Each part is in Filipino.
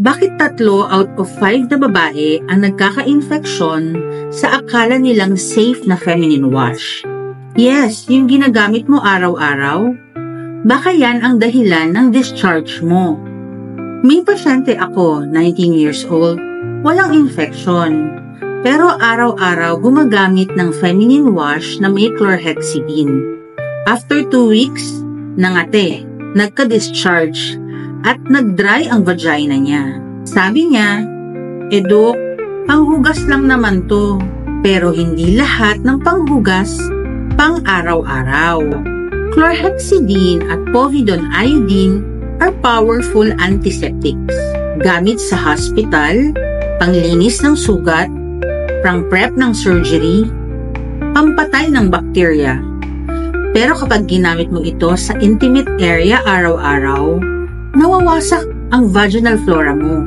Bakit 3 out of 5 na babae ang nagkaka-infeksyon sa akala nilang safe na feminine wash? Yes, yung ginagamit mo araw-araw. Baka yan ang dahilan ng discharge mo. May pasyente ako, 19 years old, walang infeksyon. Pero araw-araw gumagamit ng feminine wash na may chlorhexidine. After 2 weeks, nangate, nagka-discharge, at nag-dry ang vagina niya. Sabi niya, Dok, panghugas lang naman to, pero hindi lahat ng panghugas pang araw-araw. Chlorhexidine at povidone iodine are powerful antiseptics. Gamit sa hospital, panglinis ng sugat, pang-prep ng surgery, pampatay ng bakterya. Pero kapag ginamit mo ito sa intimate area araw-araw, nawawasak ang vaginal flora mo.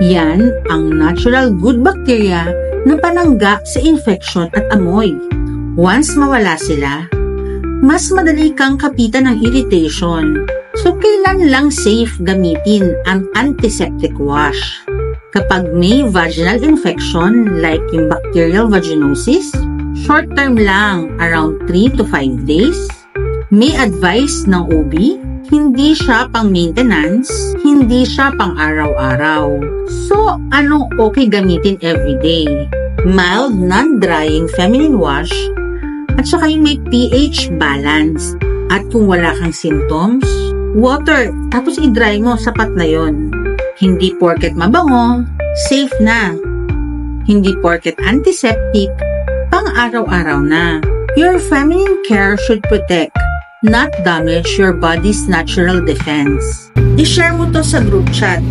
Yan ang natural good bacteria na panangga sa infection at amoy. Once mawala sila, mas madali kang kapitan ng irritation. So, kailan lang safe gamitin ang antiseptic wash? Kapag may vaginal infection like yung bacterial vaginosis, short term lang, around 3 to 5 days. May advice ng OB, hindi siya pang maintenance, hindi siya pang araw-araw. So, anong okay gamitin everyday? Mild, non-drying feminine wash, at saka yung may pH balance. At kung wala kang symptoms, water, tapos i-dry mo, sapat na yon. Hindi porket mabango, safe na. Hindi porket antiseptic, pang araw-araw na. Your feminine care should protect, not damage your body's natural defense. I-share mo to sa group chat.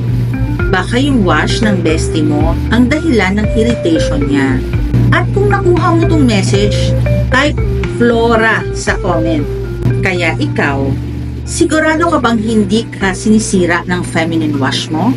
Baka yung wash ng bestie mo ang dahilan ng irritation niya. At kung nakuha mo tong message, type Flora sa comment. Kaya ikaw, sigurado ka bang hindi ka sinisira ng feminine wash mo?